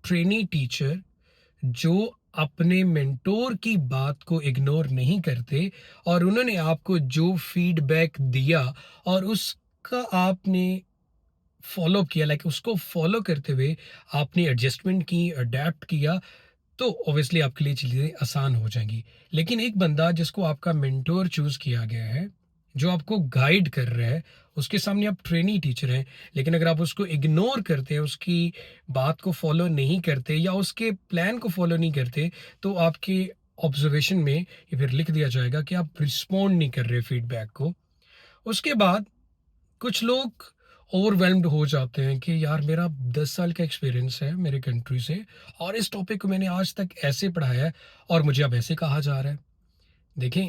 Trainee teacher जो अपने mentor की बात को इग्नोर नहीं करते और उन्होंने आपको जो फीडबैक दिया और उसका आपने फॉलो किया, लाइक उसको फॉलो करते हुए आपने एडजस्टमेंट की, अडेप्ट किया, तो ऑब्वियसली आपके लिए चीज़ें आसान हो जाएंगी। लेकिन एक बंदा जिसको आपका मेंटोर चूज किया गया है, जो आपको गाइड कर रहा है, उसके सामने आप ट्रेनी टीचर हैं, लेकिन अगर आप उसको इग्नोर करते हैं, उसकी बात को फॉलो नहीं करते या उसके प्लान को फॉलो नहीं करते, तो आपके ऑब्जर्वेशन में ये फिर लिख दिया जाएगा कि आप रिस्पॉन्ड नहीं कर रहे फीडबैक को। उसके बाद कुछ लोग ओवरवेल्म्ड हो जाते हैं कि यार मेरा 10 साल का एक्सपीरियंस है मेरे कंट्री से और इस टॉपिक को मैंने आज तक ऐसे पढ़ाया है और मुझे अब ऐसे कहा जा रहा है। देखें,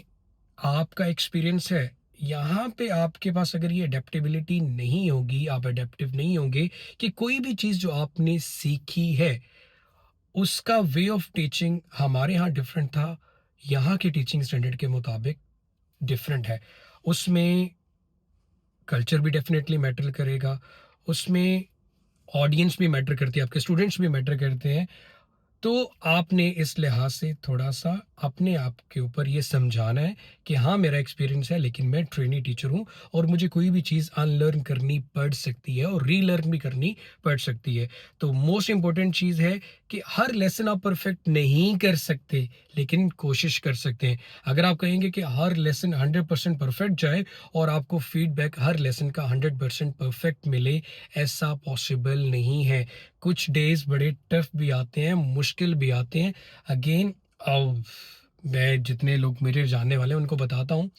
आपका एक्सपीरियंस है, यहाँ पे आपके पास अगर ये अडेप्टेबिलिटी नहीं होगी, आप अडेप्टिव नहीं होंगे कि कोई भी चीज़ जो आपने सीखी है उसका वे ऑफ टीचिंग हमारे यहाँ डिफरेंट था, यहाँ के टीचिंग स्टैंडर्ड के मुताबिक डिफरेंट है। उसमें कल्चर भी डेफिनेटली मैटर करेगा, उसमें ऑडियंस भी मैटर करती है, आपके स्टूडेंट्स भी मैटर करते हैं। तो आपने इस लिहाज से थोड़ा-सा अपने आप के ऊपर ये समझाना है कि हाँ, मेरा एक्सपीरियंस है लेकिन मैं ट्रेनी टीचर हूँ और मुझे कोई भी चीज़ अनलर्न करनी पड़ सकती है और रीलर्न भी करनी पड़ सकती है। तो मोस्ट इम्पोर्टेंट चीज़ है कि हर लेसन आप परफेक्ट नहीं कर सकते, लेकिन कोशिश कर सकते हैं। अगर आप कहेंगे कि हर लेसन 100% परफेक्ट जाए और आपको फीडबैक हर लेसन का 100% परफेक्ट मिले, ऐसा पॉसिबल नहीं है। कुछ डेज़ बड़े टफ भी आते हैं, मुश्किल भी आते हैं। अगेन मैं जितने लोग मेरे जानने वाले हैं उनको बताता हूँ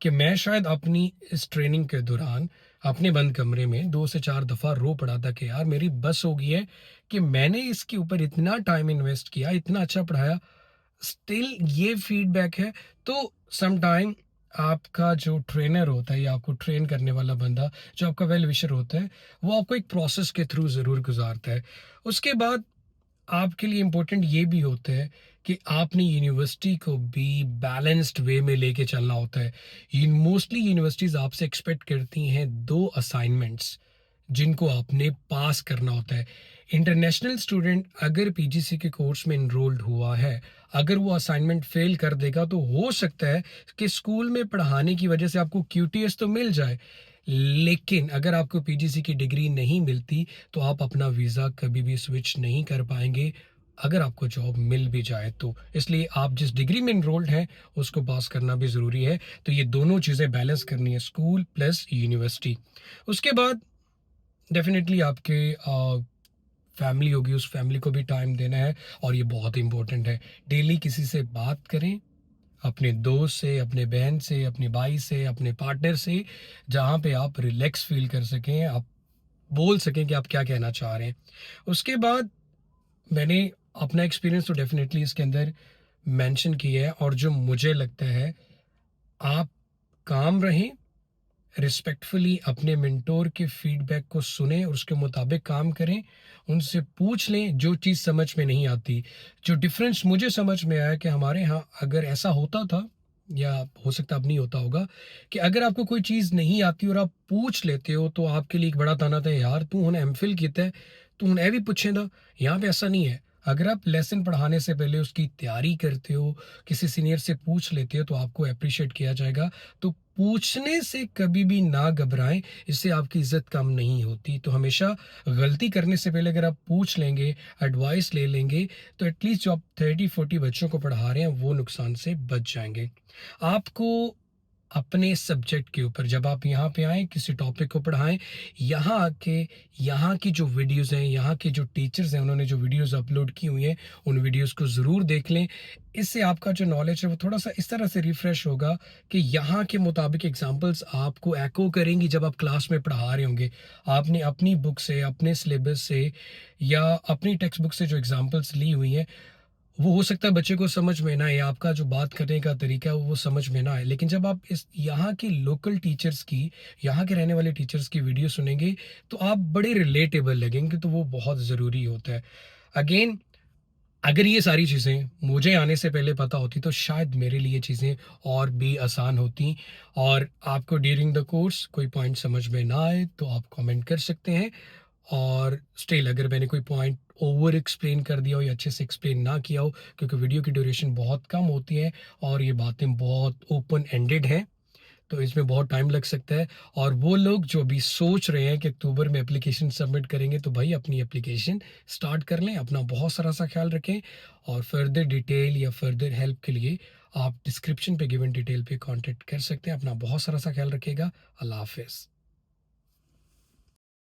कि मैं शायद अपनी इस ट्रेनिंग के दौरान अपने बंद कमरे में 2 से 4 दफ़ा रो पड़ा था कि यार मेरी बस हो गई है कि मैंने इसके ऊपर इतना टाइम इन्वेस्ट किया, इतना अच्छा पढ़ाया, स्टिल ये फीडबैक है। तो सम टाइम आपका जो ट्रेनर होता है या आपको ट्रेन करने वाला बंदा, जो आपका वेल विशर होता है, वो आपको एक प्रोसेस के थ्रू ज़रूर गुज़ारता है। उसके बाद आपके लिए इम्पोर्टेंट ये भी होता है कि आपने यूनिवर्सिटी को भी बैलेंस्ड वे में लेके चलना होता है। मोस्टली यूनिवर्सिटीज़ आपसे एक्सपेक्ट करती हैं 2 असाइनमेंट्स जिनको आपने पास करना होता है। इंटरनेशनल स्टूडेंट अगर पीजीसी के कोर्स में एनरोल्ड हुआ है, अगर वो असाइनमेंट फेल कर देगा तो हो सकता है कि स्कूल में पढ़ाने की वजह से आपको क्यूटीएस तो मिल जाए, लेकिन अगर आपको पीजीसी की डिग्री नहीं मिलती तो आप अपना वीज़ा कभी भी स्विच नहीं कर पाएंगे, अगर आपको जॉब मिल भी जाए तो। इसलिए आप जिस डिग्री में एनरोल्ड हैं उसको पास करना भी ज़रूरी है। तो ये दोनों चीज़ें बैलेंस करनी है, स्कूल प्लस यूनिवर्सिटी। उसके बाद डेफिनेटली आपके फैमिली होगी, उस फैमिली को भी टाइम देना है और ये बहुत इंपॉर्टेंट है। डेली किसी से बात करें, अपने दोस्त से, अपने बहन से, अपने भाई से, अपने पार्टनर से, जहाँ पे आप रिलैक्स फील कर सकें, आप बोल सकें कि आप क्या कहना चाह रहे हैं। उसके बाद मैंने अपना एक्सपीरियंस तो डेफिनेटली इसके अंदर मेंशन किया है और जो मुझे लगता है, आप काम रहें, रिस्पेक्टफुली अपने मेंटोर के फीडबैक को सुने और उसके मुताबिक काम करें, उनसे पूछ लें जो चीज़ समझ में नहीं आती। जो डिफरेंस मुझे समझ में आया कि हमारे यहाँ अगर ऐसा होता था, या हो सकता है अब नहीं होता होगा, कि अगर आपको कोई चीज़ नहीं आती और आप पूछ लेते हो तो आपके लिए एक बड़ा ताना था, यार तू हुन एमफिल किया है, तू हुन ए भी पूछेंदा। यहाँ पे ऐसा नहीं है। अगर आप लेसन पढ़ाने से पहले उसकी तैयारी करते हो, किसी सीनियर से पूछ लेते हो तो आपको अप्रिशिएट किया जाएगा। तो पूछने से कभी भी ना घबराएं, इससे आपकी इज्जत कम नहीं होती। तो हमेशा गलती करने से पहले अगर आप पूछ लेंगे, एडवाइस ले लेंगे, तो एटलीस्ट जो आप 30-40 बच्चों को पढ़ा रहे हैं वो नुकसान से बच जाएंगे। आपको अपने सब्जेक्ट के ऊपर जब आप यहाँ पे आएँ, किसी टॉपिक को पढ़ाएं, यहाँ आके यहाँ की जो वीडियोस हैं, यहाँ के जो टीचर्स हैं, उन्होंने जो वीडियोस अपलोड की हुई हैं, उन वीडियोस को ज़रूर देख लें। इससे आपका जो नॉलेज है वो थोड़ा सा इस तरह से रिफ़्रेश होगा कि यहाँ के मुताबिक एग्जांपल्स आपको एको करेंगी जब आप क्लास में पढ़ा रहे होंगे। आपने अपनी बुक से, अपने सिलेबस से या अपनी टेक्स्ट बुक से जो एग्जांपल्स ली हुई हैं, वो हो सकता है बच्चे को समझ में ना आए, आपका जो बात करने का तरीका है वो समझ में ना आए, लेकिन जब आप इस यहाँ के लोकल टीचर्स की, यहाँ के रहने वाले टीचर्स की वीडियो सुनेंगे तो आप बड़े रिलेटेबल लगेंगे, तो वो बहुत ज़रूरी होता है। अगेन, अगर ये सारी चीज़ें मुझे आने से पहले पता होती तो शायद मेरे लिए चीज़ें और भी आसान होती। और आपको ड्यूरिंग द कोर्स कोई पॉइंट समझ में ना आए तो आप कमेंट कर सकते हैं और स्टिल अगर मैंने कोई पॉइंट ओवर एक्सप्लेन कर दिया हो या अच्छे से एक्सप्लेन ना किया हो, क्योंकि वीडियो की ड्यूरेशन बहुत कम होती है और ये बातें बहुत ओपन एंडेड हैं, तो इसमें बहुत टाइम लग सकता है। और वो लोग जो अभी सोच रहे हैं कि अक्टूबर में एप्लीकेशन सबमिट करेंगे, तो भाई अपनी एप्लीकेशन स्टार्ट कर लें, अपना बहुत सारा सा ख्याल रखें। और फर्दर डिटेल या फर्दर हेल्प के लिए आप डिस्क्रिप्शन पे गिवन डिटेल पे कांटेक्ट कर सकते हैं। अपना बहुत सारा सा ख्याल रखिएगा। अल्लाह हाफिज़।